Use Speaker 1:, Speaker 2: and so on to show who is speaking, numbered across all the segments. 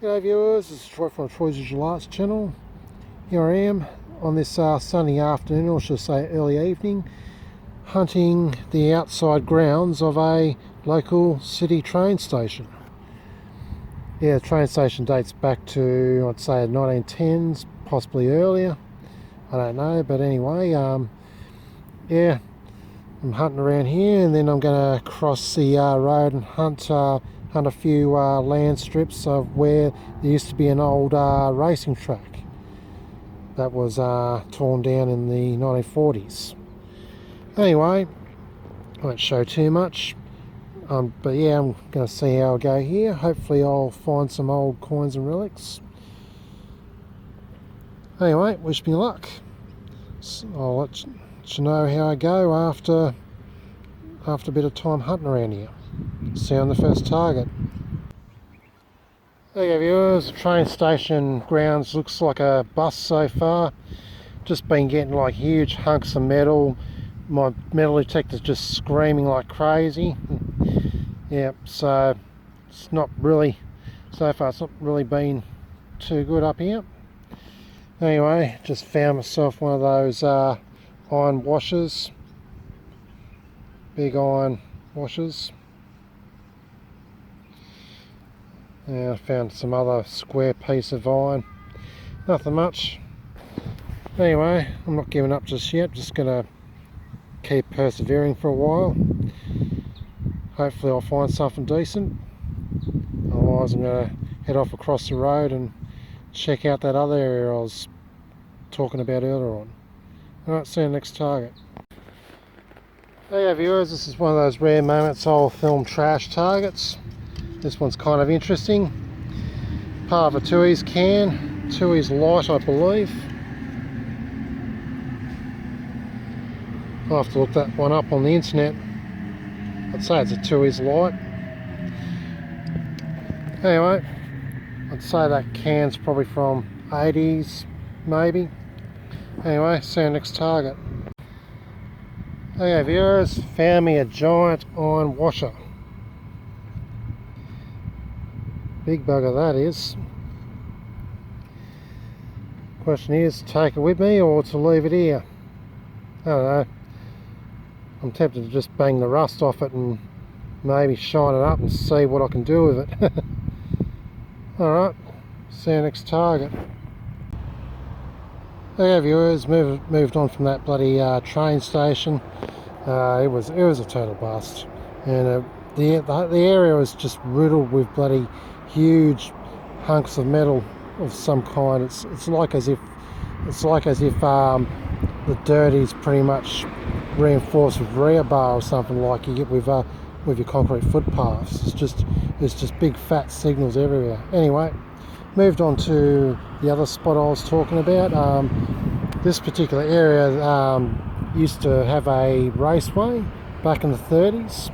Speaker 1: G'day viewers, this is Troy from Troy's Digital Arts channel. Here I am on this sunny afternoon, or should I say early evening, hunting the outside grounds of a local city train station. Yeah, the train station dates back to, I'd say, 1910s, possibly earlier. I don't know, but anyway, yeah, I'm hunting around here, and then I'm going to cross the road and hunt a few land strips of where there used to be an old racing track that was torn down in the 1940s. Anyway, I won't show too much, but yeah, I'm going to see how I go here. Hopefully I'll find some old coins and relics. Anyway, wish me luck. So I'll let you know how I go after a bit of time hunting around here. See you on the first target. Okay viewers, the train station grounds looks like a bust so far. Just been getting like huge hunks of metal. My metal detector's just screaming like crazy. Yeah, so it's not really, so far it's not really been too good up here. Anyway, just found myself one of those iron washers. Big iron washers. Yeah, I found some other square piece of iron. Nothing much. Anyway, I'm not giving up just yet. Just gonna keep persevering for a while. Hopefully I'll find something decent. Otherwise I'm gonna head off across the road and check out that other area I was talking about earlier on. Alright, see you next target. Hey viewers, this is one of those rare moments I'll film trash targets. This one's kind of interesting. Part of a Tui's can, Tui's light I believe. I'll have to look that one up on the internet. I'd say it's a Tui's light. Anyway, I'd say that can's probably from 80s maybe. Anyway, see you next target. Okay viewers, found me a giant iron washer. Big bugger that is. Question is, take it with me or to leave it here? I don't know. I'm tempted to just bang the rust off it and maybe shine it up and see what I can do with it. Alright, see you next target. Okay viewers, moved on from that bloody train station. It was a total bust, and the area was just riddled with bloody huge hunks of metal of some kind. It's like as if the dirt is pretty much reinforced with rebar or something like you get with your concrete footpaths. It's just big fat signals everywhere. Anyway, moved on to the other spot I was talking about. This particular area used to have a raceway back in the 30s.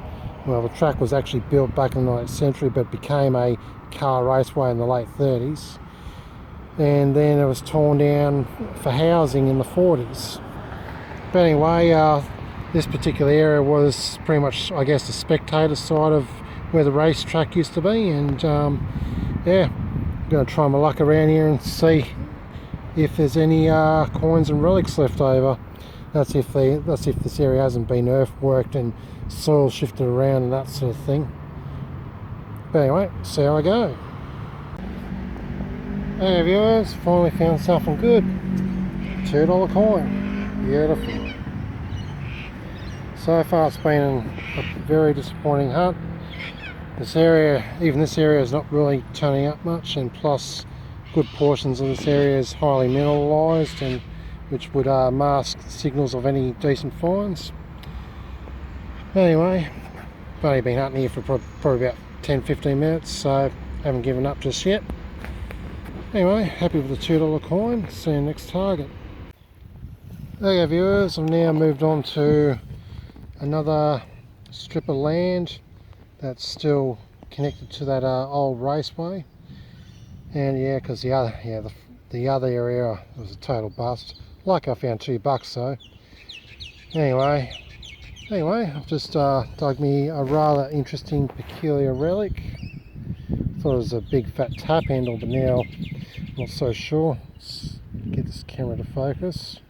Speaker 1: Well, the track was actually built back in the 19th century, but became a car raceway in the late 30s. And then it was torn down for housing in the 40s. But anyway, this particular area was pretty much, I guess, the spectator side of where the racetrack used to be. And yeah, I'm going to try my luck around here and see if there's any coins and relics left over. That's if this area hasn't been earthworked and soil shifted around and that sort of thing. But anyway, see how I go. Hey viewers, finally found something good. $2 coin. Beautiful. So far it's been a very disappointing hunt. Even this area is not really turning up much, and plus good portions of this area is highly mineralised, and which would mask signals of any decent finds. Anyway, I've only been hunting here for probably about 10-15 minutes, so haven't given up just yet. Anyway, happy with the $2 coin. See you next target. Okay viewers, I've now moved on to another strip of land that's still connected to that old raceway. And yeah, because the other area was a total bust. Like I found $2 though. Anyway, I've just dug me a rather interesting, peculiar relic. Thought thought it was a big fat tap handle, but now I'm not so sure. Let's get this camera to focus.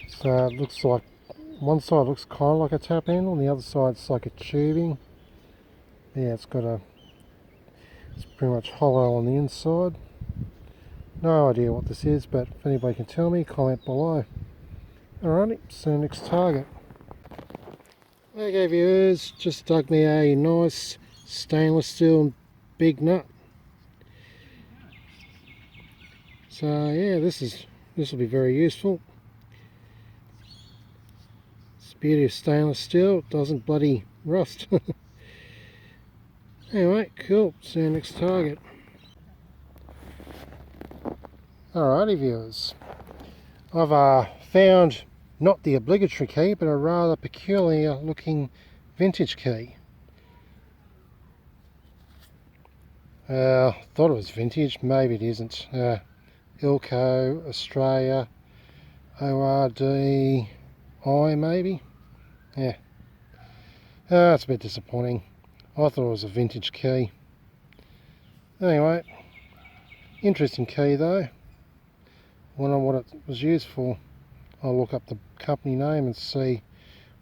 Speaker 1: So it looks like one side looks kind of like a tap handle, and the other side's like a tubing. Yeah, it's pretty much hollow on the inside. No idea what this is, but if anybody can tell me, comment below. Alrighty, see you next target. Okay viewers, just dug me a nice stainless steel big nut. So yeah, this will be very useful. It's the beauty of stainless steel, it doesn't bloody rust. Anyway, cool, see you next target. Alrighty viewers, I've found not the obligatory key, but a rather peculiar looking vintage key. Thought it was vintage, maybe it isn't. Ilco, Australia, ORDI maybe? Yeah. It's a bit disappointing. I thought it was a vintage key. Anyway, interesting key though. Wonder what it was used for. I'll look up the company name and see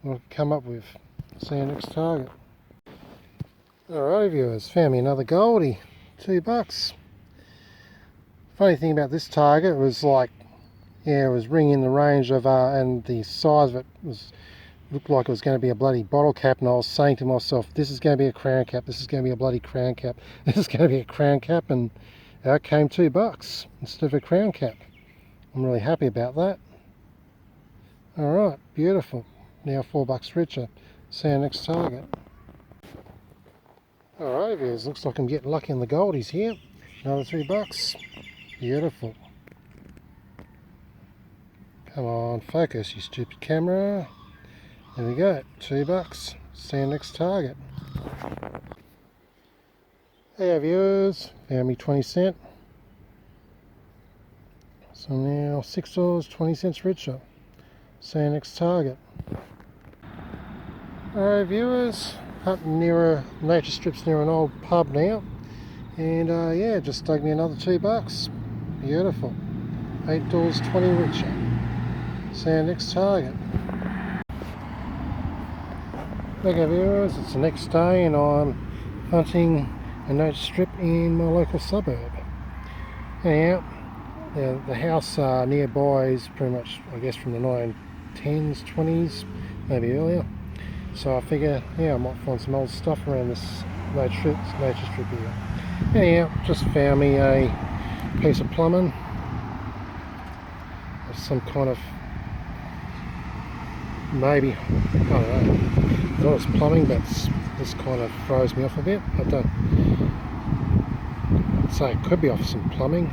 Speaker 1: what I can come up with. See you next target. Alright viewers, found me another goldie. $2. Funny thing about this target was like, yeah, it was ringing the range of, and the size of it looked like it was going to be a bloody bottle cap, and I was saying to myself, this is going to be a crown cap, this is going to be a bloody crown cap, this is going to be a crown cap, and out came $2 instead of a crown cap. I'm really happy about that. Alright, beautiful. Now $4 richer. See you next target. Alright viewers, looks like I'm getting lucky on the goldies here. Another $3. Beautiful. Come on, focus you stupid camera. There we go, $2. See you next target. Hey viewers, found me 20 cent. So now $6, 20 cents richer. See you next target. Alright viewers, hunting near nature strips near an old pub now, and yeah, just dug me another $2. Beautiful. $8.20 richer. See you next target. Okay viewers, it's the next day and I'm hunting a nature strip in my local suburb. Anyhow, the house nearby is pretty much, I guess, from the 1910s, 20s, maybe earlier. So I figure, yeah, I might find some old stuff around this nature strip here. Anyhow, just found me a piece of plumbing of some kind of, maybe, I don't know, I thought it was plumbing, but this kind of throws me off a bit. I don't, I'd say it could be off some plumbing.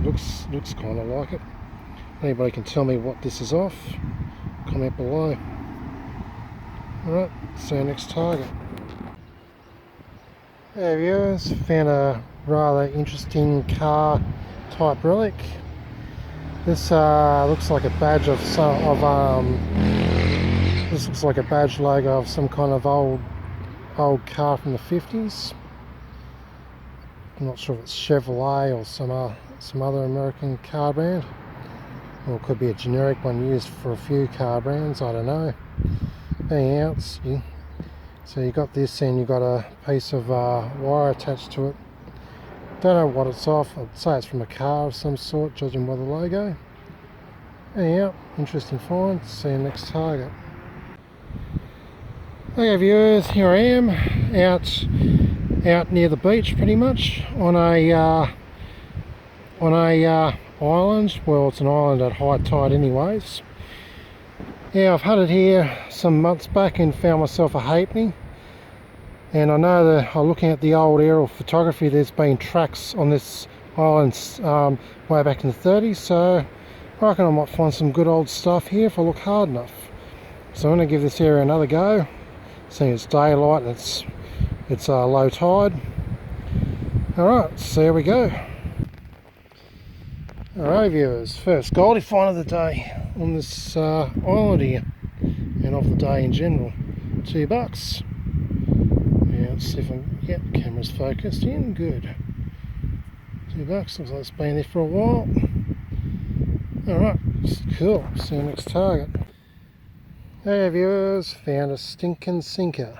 Speaker 1: Looks kind of like it. Anybody can tell me what this is off, comment below. Alright, see you next target. Hey viewers, found a rather interesting car type relic. This looks like a badge of this looks like a badge logo of some kind of old car from the 50s. I'm not sure if it's Chevrolet or some other American car brand, or it could be a generic one used for a few car brands, I don't know. Anyhow, so you got this, and you got a piece of wire attached to it. Don't know what it's off. I'd say it's from a car of some sort, judging by the logo. Anyhow, interesting find. See you next target. Okay viewers, here I am out near the beach, pretty much on a island. Well, it's an island at high tide anyways. Yeah, I've hunted here some months back and found myself a halfpenny, and I know that looking at the old aerial photography, there's been tracks on this island way back in the 30s, so I reckon I might find some good old stuff here if I look hard enough. So I'm going to give this area another go, seeing it's daylight and it's low tide. Alright, so here we go. Alright viewers, first goldie find of the day on this island here, and of the day in general. $2. Yeah, let's see if I can get the camera's focused in. Good. $2. Looks like it's been there for a while. Alright, cool. See you next target. Hey viewers, found a stinking sinker.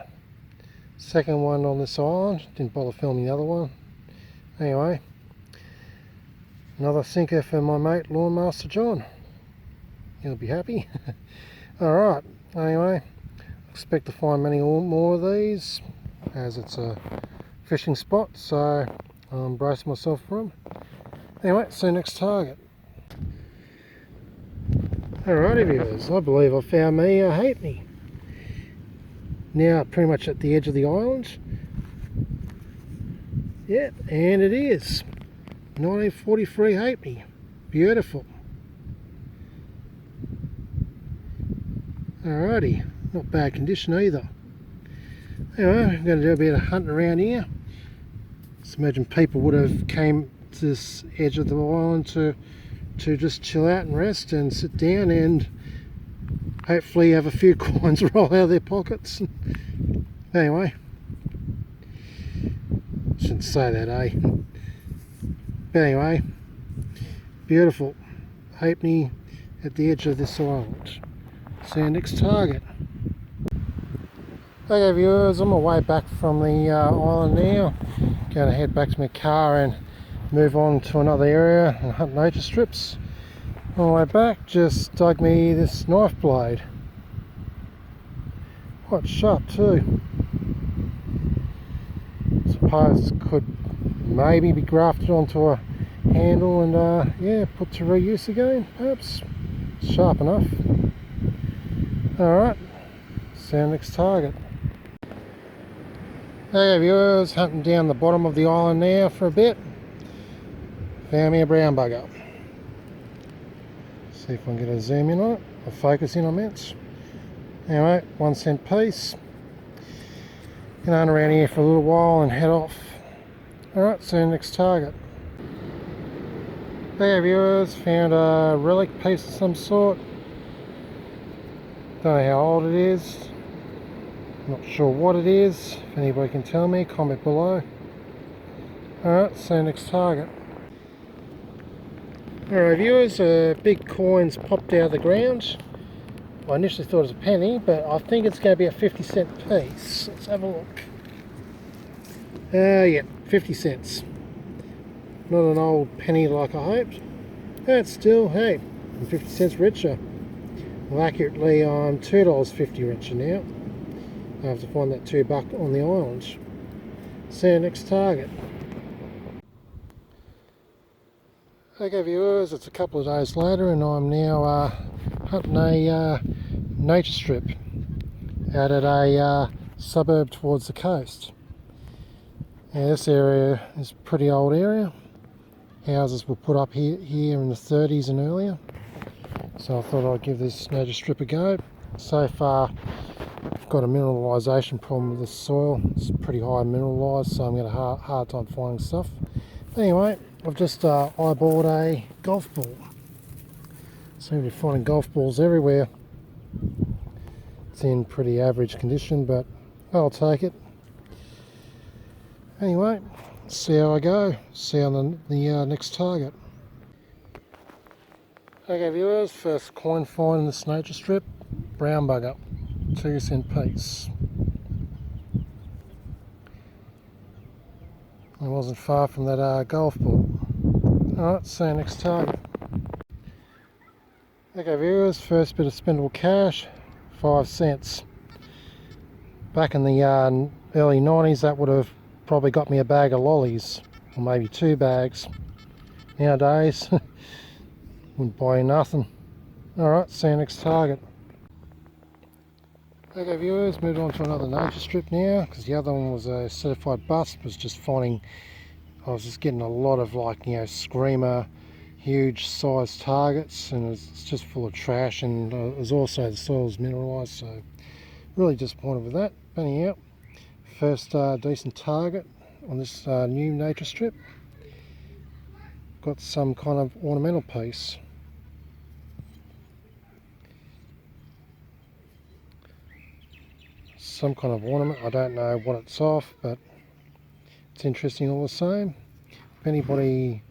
Speaker 1: Second one on this island. Didn't bother filming the other one. Anyway, another sinker for my mate Lawn Master John. He'll be happy. Alright, anyway, expect to find many more of these as it's a fishing spot, so I'm bracing myself for them. Anyway, see you next target. Alrighty viewers, I believe I found me a halfpenny. Now pretty much at the edge of the island. Yep, and it is 1943 halfpenny. Beautiful. Alrighty, not bad condition either. Anyway, I'm going to do a bit of hunting around here. Just imagine people would have came to this edge of the island to just chill out and rest and sit down and hopefully have a few coins roll out of their pockets. Anyway, shouldn't say that, eh? But anyway, beautiful halfpenny at the edge of this island. See you next target. Okay viewers, on my way back from the island now. Going to head back to my car and move on to another area and hunt nature strips. On my way back, just dug me this knife blade. Quite sharp too. Suppose it could maybe be grafted onto a handle and yeah, put to reuse again, perhaps. Sharp enough. Alright, see you next target. Hey viewers, hunting down the bottom of the island now for a bit. Found me a brown bugger. See if I can get a zoom in on it, a focus in on it. Anyway, 1 cent piece. Gonna hunt around here for a little while and head off. Alright, see you next target. Hey viewers, found a relic piece of some sort. Don't know how old it is. Not sure what it is. If anybody can tell me, comment below. Alright, see you next target. Alright viewers, big coins popped out of the ground. I initially thought it was a penny, but I think it's going to be a 50-cent piece. Let's have a look. Yeah, 50 cents. Not an old penny like I hoped. But still, hey, I'm 50 cents richer. Well, accurately, I'm $2.50 richer now. I have to find that $2 on the island. See you next target. Okay viewers, it's a couple of days later and I'm now hunting a nature strip out at a suburb towards the coast. Now this area is a pretty old area. Houses were put up here in the 30s and earlier. So I thought I'd give this nature strip a go. So far I've got a mineralisation problem with the soil. It's pretty high mineralised, so I'm going to have a hard time finding stuff. But anyway, I've just eyeballed a golf ball. Seem to be finding golf balls everywhere. It's in pretty average condition, but I'll take it. Anyway, see how I go. See you on the next target. Okay viewers, first coin find in this nature strip. Brown bugger, 2 cent piece. It wasn't far from that golf ball. Alright, see you next target. Okay viewers, first bit of spendable cash, 5 cents. Back in the early 90s that would have probably got me a bag of lollies, or maybe 2 bags. Nowadays, wouldn't buy you nothing. Alright, see you next target. Okay viewers, moved on to another nature strip now, because the other one was a certified bust. I was just getting a lot of, like, you know, screamer, huge size targets, and it's just full of trash, and it was also, the soil's mineralised, so really disappointed with that. But anyhow, first decent target on this new nature strip. Got some kind of ornamental piece. some kind of ornament. I don't know what it's off, but it's interesting all the same. If anybody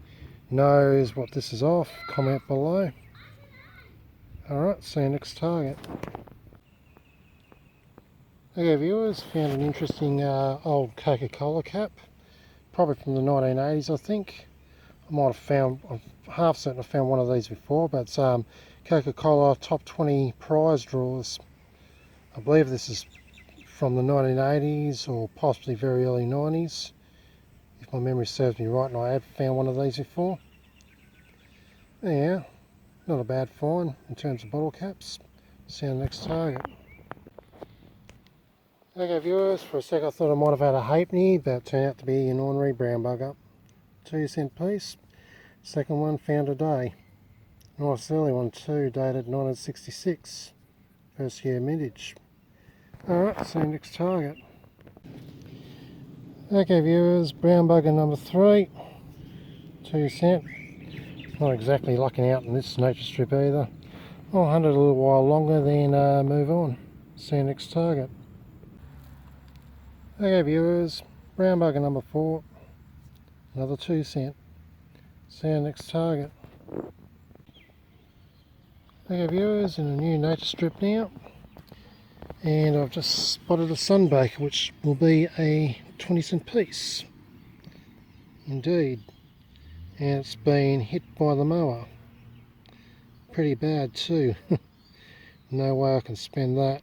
Speaker 1: knows what this is off, comment below. Alright, see you next target. Okay viewers, found an interesting old Coca-Cola cap, probably from the 1980s I think. I might have found, I'm half certain I found one of these before, but it's Coca-Cola top 20 prize drawers. I believe this is from the 1980s or possibly very early 90s, if my memory serves me right, and I have found one of these before. Yeah, not a bad find in terms of bottle caps. See you on the next target. Okay viewers, for a sec I thought I might have had a halfpenny, but it turned out to be an ordinary brown bugger. 2-cent piece. Second one found today. Nice early one too, dated 1966. First year mintage. Alright, see you next target. Okay viewers, brown bugger number 3. 2 cent. Not exactly lucking out in this nature strip either. I'll hunt it a little while longer, then move on. See you next target. Okay viewers, brown bugger number 4. Another 2 cent. See you next target. Okay viewers, in a new nature strip now, and I've just spotted a sunbaker which will be a 20-cent piece. Indeed. And it's been hit by the mower. Pretty bad too. No way I can spend that.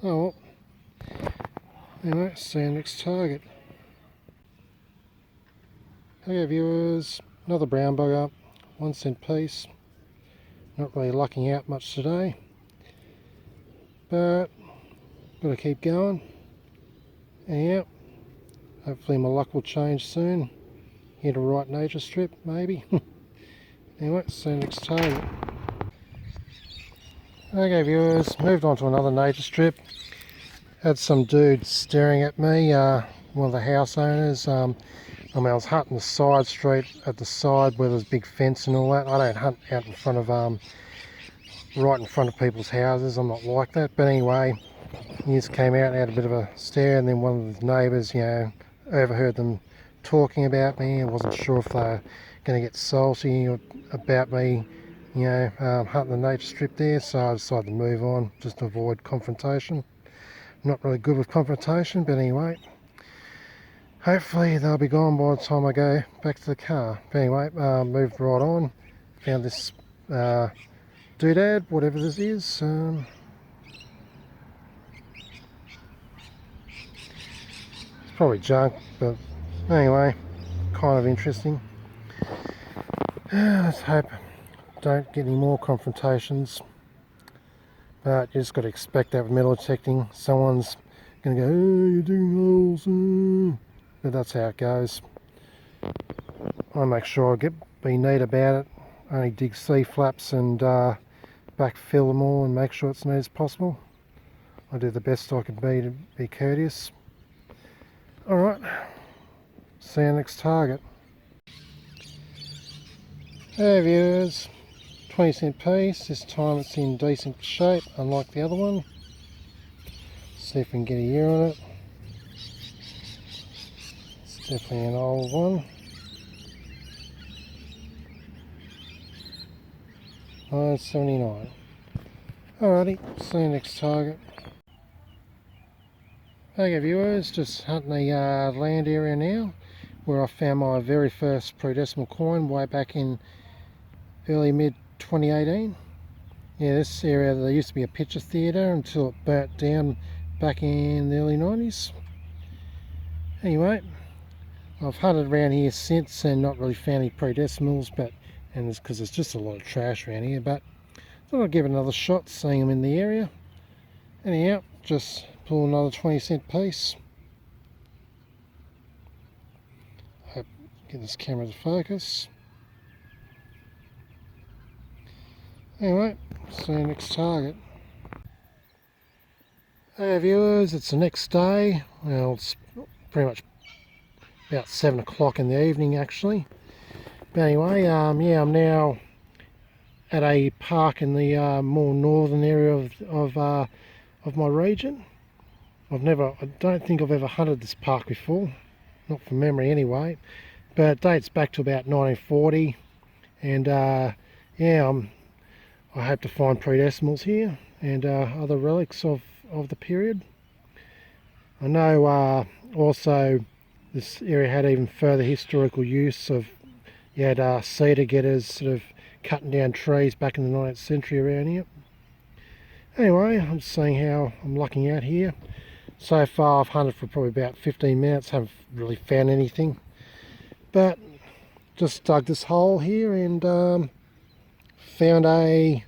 Speaker 1: Oh well. Anyway, see you next target. Okay viewers, another brown bugger, 1 cent piece. Not really lucking out much today, but gotta keep going. And yeah, hopefully my luck will change soon. Hit a right nature strip maybe. Anyway, see you next target. Okay viewers, moved on to another nature strip. Had some dude staring at me, one of the house owners. I was hunting the side street at the side where there's a big fence and all that. I don't hunt out in front of, right in front of people's houses. I'm not like that. But anyway, he just came out and had a bit of a stare, and then one of the neighbours, you know, overheard them talking about me. I wasn't sure if they were going to get salty about me, you know, hunting the nature strip there. So I decided to move on just to avoid confrontation. Not really good with confrontation, but anyway. Hopefully they'll be gone by the time I go back to the car. But anyway, moved right on. Found this doodad, whatever this is. It's probably junk, but anyway, kind of interesting. Let's hope don't get any more confrontations. But you just got to expect that with metal detecting. Someone's going to go, oh, you're doing holes. But that's how it goes. I make sure I be neat about it. Only dig C-flaps and backfill them all and make sure it's neat as possible. I do the best I can be to be courteous. Alright, see you next target. Hey viewers, 20-cent piece. This time it's in decent shape, unlike the other one. See if we can get a year on it. Definitely an old one. 1979. Alrighty, see you next target. Okay viewers, just hunting a land area now where I found my very first predecimal coin way back in early mid 2018. Yeah, this area there used to be a picture theatre until it burnt down back in the early 90s. Anyway, I've hunted around here since and not really found any predecimals, and it's because there's just a lot of trash around here, but thought I'd give it another shot, seeing them in the area. Anyhow, just pull another 20-cent piece. Hope get this camera to focus. Anyway, see you next target. Hey viewers, it's the next day. Well, it's pretty much about 7 o'clock in the evening actually. But anyway, yeah, I'm now at a park in the more northern area of my region. I don't think I've ever hunted this park before, not from memory anyway, but it dates back to about 1940, and yeah, I hope to find predecimals here and other relics of the period. I know also this area had even further historical use of, you had cedar getters sort of cutting down trees back in the 19th century around here. Anyway, I'm just seeing how I'm lucking out here. So far I've hunted for probably about 15 minutes, haven't really found anything, but just dug this hole here and found a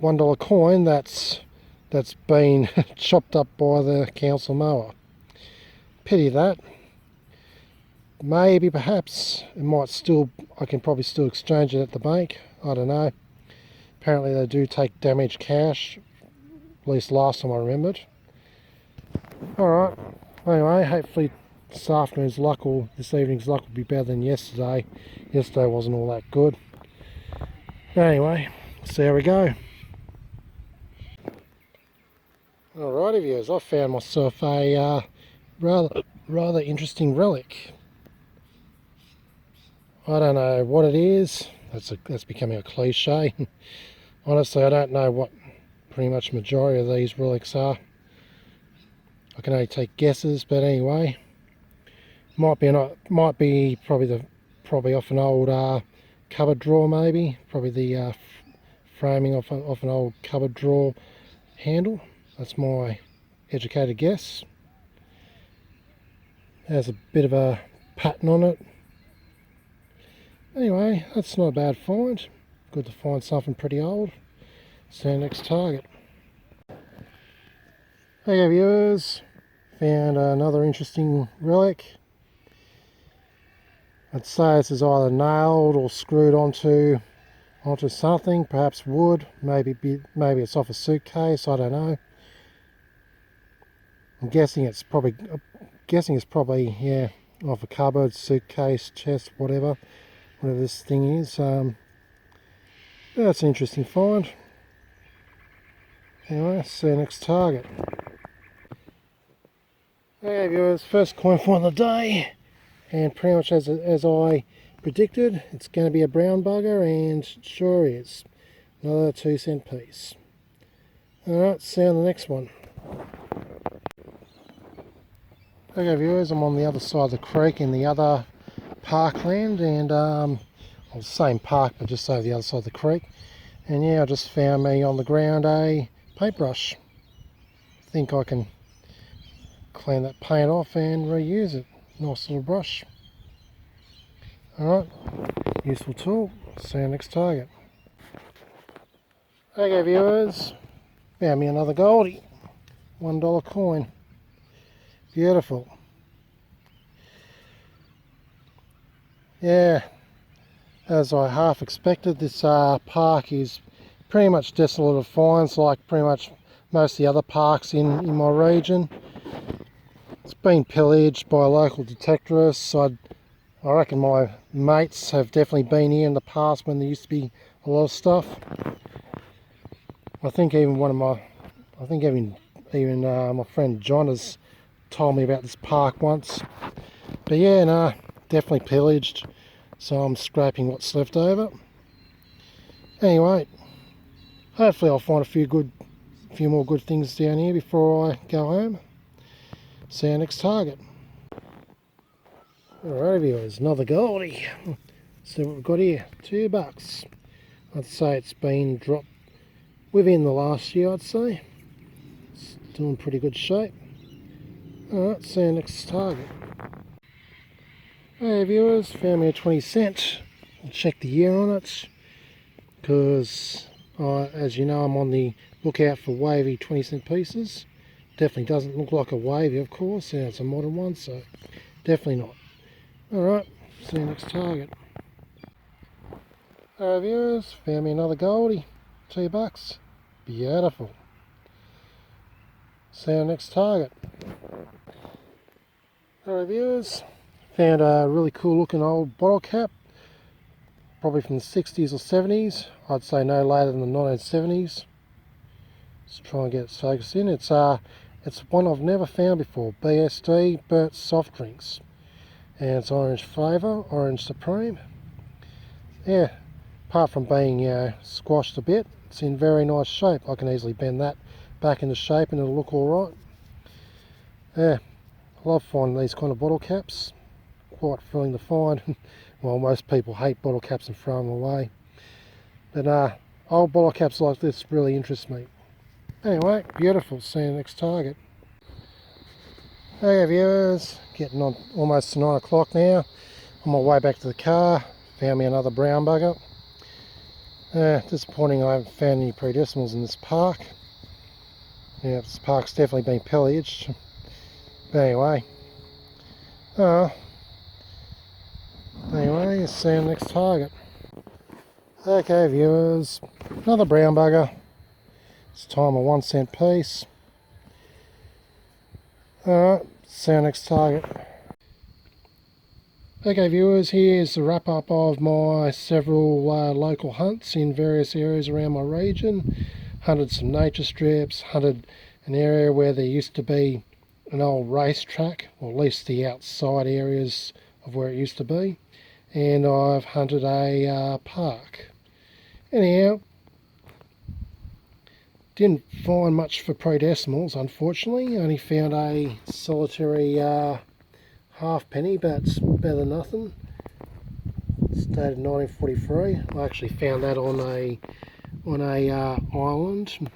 Speaker 1: $1 coin that's been chopped up by the council mower. Pity that. Maybe perhaps it might still, I can probably still exchange it at the bank, I don't know. Apparently they do take damaged cash, at least last time I remembered. Alright, anyway, hopefully this afternoon's luck or this evening's luck will be better than yesterday. Yesterday wasn't all that good. Anyway, see how we go. Alrighty viewers, I found myself a rather interesting relic. I don't know what it is. That's becoming a cliche. Honestly, I don't know what pretty much majority of these relics are. I can only take guesses, but anyway, might be probably off an old cupboard drawer, maybe probably the framing off an old cupboard drawer handle. That's my educated guess. Has a bit of a pattern on it. Anyway, that's not a bad find. Good to find something pretty old. See you next target. Hey viewers, found another interesting relic. I'd say this is either nailed or screwed onto something, perhaps wood, maybe it's off a suitcase, I don't know. I'm guessing it's probably yeah, off a cupboard, suitcase, chest, whatever this thing is. That's an interesting find. Anyway, see you next target. Okay viewers, first coin find of the day, and pretty much as I predicted, it's going to be a brown bugger, and sure is. Another 2-cent piece. Alright, see you on the next one. Okay viewers, I'm on the other side of the creek in the other parkland, and well, the same park but just over the other side of the creek, and yeah, I just found me on the ground a paintbrush. I think I can clean that paint off and reuse it. Nice little brush. Alright, useful tool. See you next target. Okay viewers, found me another goldie. $1 coin. Beautiful. Yeah, as I half expected, this park is pretty much desolate of finds, like pretty much most of the other parks in my region. It's been pillaged by local detectorists. I reckon my mates have definitely been here in the past when there used to be a lot of stuff. I think even my friend John has told me about this park once. But yeah, no, definitely pillaged. So I'm scraping what's left over. Anyway, hopefully I'll find a few more good things down here before I go home. See you next target. Alright viewers, another goldie. See what we've got here. $2. I'd say it's been dropped within the last year, I'd say. Still in pretty good shape. Alright, see you next target. Hey viewers, found me a 20-cent. I'll check the year on it, because as you know, I'm on the lookout for wavy 20-cent pieces. Definitely doesn't look like a wavy, of course, and it's a modern one, so definitely not. Alright, see you next target. Alright viewers, found me another goldie. $2. Beautiful. See you next target. Alright viewers, found a really cool looking old bottle cap, probably from the 60s or 70s. I'd say no later than the 1970s. Let's try and get it focused in. It's It's one I've never found before. BSD, Burt's Soft Drinks. And it's orange flavour, orange supreme. Yeah, apart from being squashed a bit, it's in very nice shape. I can easily bend that back into shape and it'll look alright. Yeah, I love finding these kind of bottle caps. Quite thrilling to find. Well, most people hate bottle caps and throw them away. But old bottle caps like this really interest me. Anyway, beautiful. See you next target. Hey viewers, getting on almost to 9 o'clock now. On my way back to the car, found me another brown bugger. Disappointing I haven't found any predecimals in this park. Yeah, this park's definitely been pillaged. But anyway, see you next target. Okay viewers, another brown bugger. This time a 1 cent piece. Alright, see you next target. Okay viewers, here's the wrap up of my several local hunts in various areas around my region. Hunted some nature strips, hunted an area where there used to be an old racetrack, or at least the outside areas of where it used to be. And I've hunted a park. Anyhow, didn't find much for predecimals, unfortunately. Only found a solitary halfpenny, but it's better than nothing. It's dated 1943. I actually found that on a island.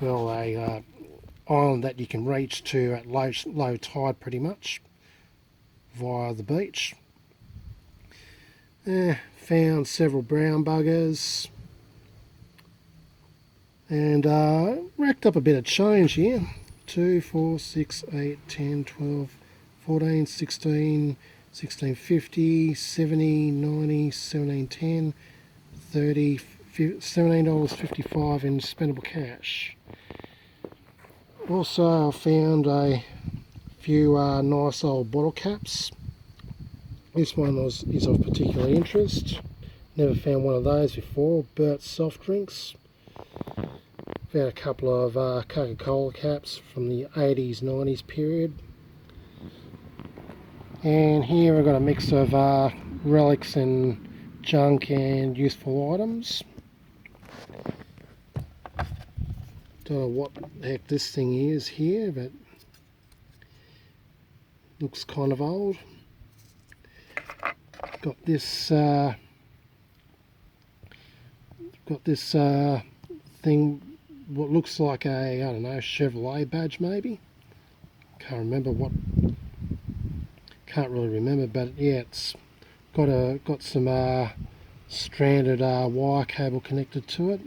Speaker 1: Well, a island that you can reach to at low tide, pretty much, via the beach. Found several brown buggers. And racked up a bit of change here. 2, 4, 6, 8, 10, 12, 14, 16, 16.50, 70, 90, 17.10, 30, $17.55 in spendable cash. Also I found a few nice old bottle caps. This one is of particular interest. Never found one of those before. Burt's Soft Drinks. Found a couple of Coca-Cola caps from the 80s, 90s period. And here I've got a mix of relics and junk and useful items. Don't know what the heck this thing is here, but looks kind of old. Got this thing, what looks like a, I don't know, Chevrolet badge maybe. Can't really remember, but yeah, it's got some stranded wire cable connected to it.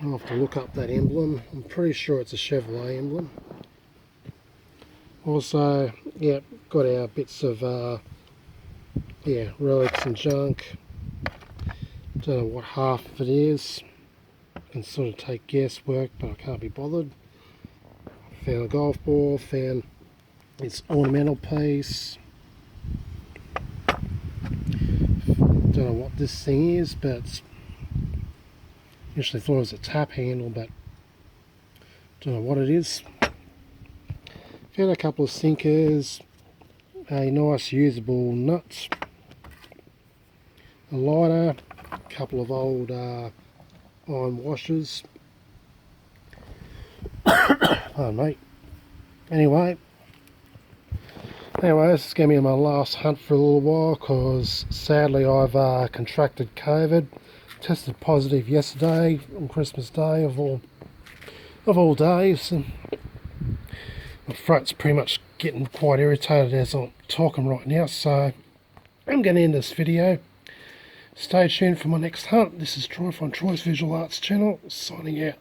Speaker 1: I'll have to look up that emblem. I'm pretty sure it's a Chevrolet emblem. Also, yeah, got our bits of relics and junk. Don't know what half of it is. I can sort of take guesswork, but I can't be bothered. Found a golf ball, found this ornamental piece. Don't know what this thing is, but initially thought it was a tap handle, but don't know what it is. Found a couple of sinkers, a nice usable nut, a lighter, a couple of old iron washers. Pardon me. Anyway, this is going to be my last hunt for a little while, because sadly I've contracted COVID. Tested positive yesterday on Christmas Day of all days, and my throat's pretty much getting quite irritated as I'm talking right now, so I'm going to end this video. Stay tuned for my next hunt. This is Troy from Troy's Visual Arts channel, signing out.